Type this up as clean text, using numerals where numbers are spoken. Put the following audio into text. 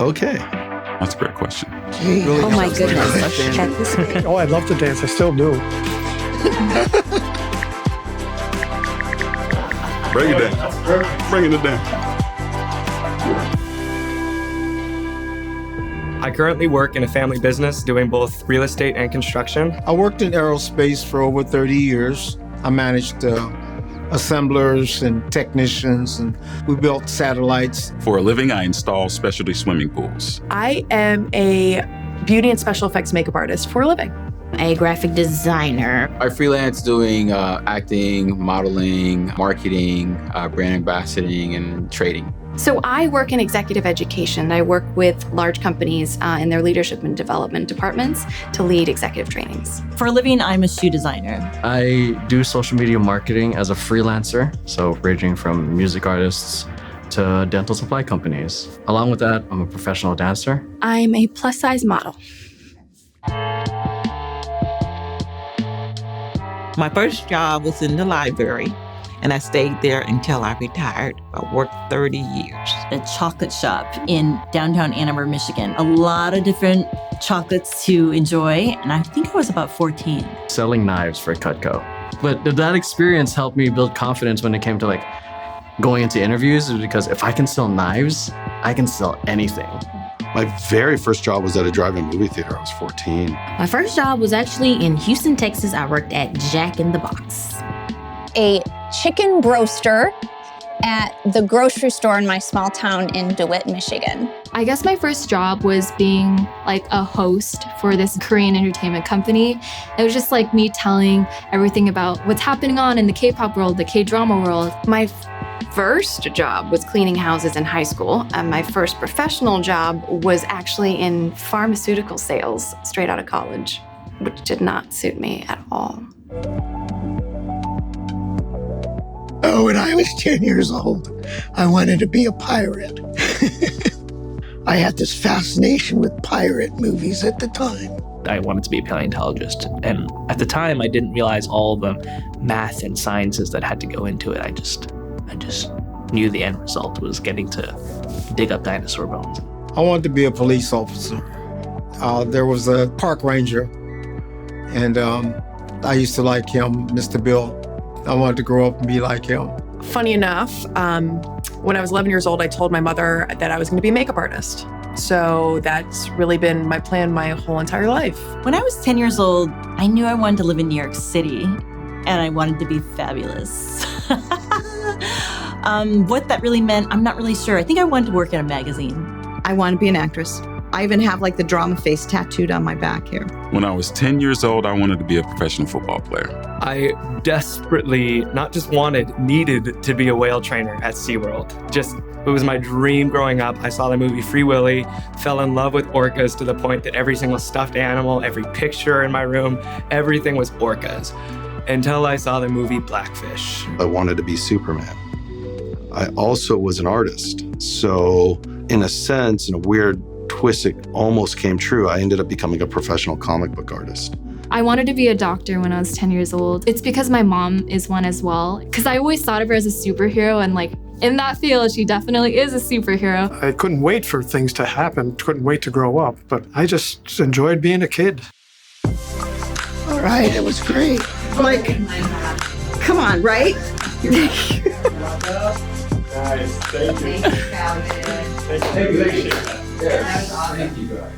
Okay. That's a great question. Gee, Really Oh my helps me goodness. understand. At this point. Oh, I'd love to dance. I still do. Bring it down. Bringing it down. I currently work in a family business doing both real estate and construction. I worked in aerospace for over 30 years. I managed assemblers and technicians, and we built satellites. For a living, I install specialty swimming pools. I am a beauty and special effects makeup artist for a living. A graphic designer. I freelance doing acting, modeling, marketing, brand ambassadoring, and trading. So I work in executive education. I work with large companies in their leadership and development departments to lead executive trainings. For a living, I'm a shoe designer. I do social media marketing as a freelancer, so ranging from music artists to dental supply companies. Along with that, I'm a professional dancer. I'm a plus-size model. My first job was in the library, and I stayed there until I retired. I worked 30 years. A chocolate shop in downtown Ann Arbor, Michigan. A lot of different chocolates to enjoy, and I think I was about 14. Selling knives for Cutco. But that experience helped me build confidence when it came to going into interviews, because if I can sell knives, I can sell anything. My very first job was at a drive-in movie theater. I was 14. My first job was actually in Houston, Texas. I worked at Jack in the Box. A chicken broaster at the grocery store in my small town in DeWitt, Michigan. I guess my first job was being like a host for this Korean entertainment company. It was just like me telling everything about what's happening on in the K-pop world, the K-drama world. My first job was cleaning houses in high school. My first professional job was actually in pharmaceutical sales straight out of college, which did not suit me at all. Oh, when I was 10 years old, I wanted to be a pirate. I had this fascination with pirate movies at the time. I wanted to be a paleontologist. And at the time, I didn't realize all the math and sciences that had to go into it. I just knew the end result was getting to dig up dinosaur bones. I wanted to be a police officer. There was a park ranger, and I used to like him, Mr. Bill. I wanted to grow up and be like him. Funny enough, when I was 11 years old, I told my mother that I was going to be a makeup artist. So that's really been my plan my whole entire life. When I was 10 years old, I knew I wanted to live in New York City, and I wanted to be fabulous. What that really meant, I'm not really sure. I think I wanted to work at a magazine. I want to be an actress. I even have the drama face tattooed on my back here. When I was 10 years old, I wanted to be a professional football player. I desperately, not just wanted, needed to be a whale trainer at SeaWorld. It was my dream growing up. I saw the movie Free Willy, fell in love with orcas to the point that every single stuffed animal, every picture in my room, everything was orcas. Until I saw the movie Blackfish. I wanted to be Superman. I also was an artist. So in a sense, in a weird twist, it almost came true. I ended up becoming a professional comic book artist. I wanted to be a doctor when I was 10 years old. It's because my mom is one as well. Because I always thought of her as a superhero, and in that field, she definitely is a superhero. I couldn't wait for things to happen, couldn't wait to grow up, but I just enjoyed being a kid. All right, it was great. Come on, right? Nice, thank you. Thank you, Calvin. Thank you. That was awesome. Thank you, guys.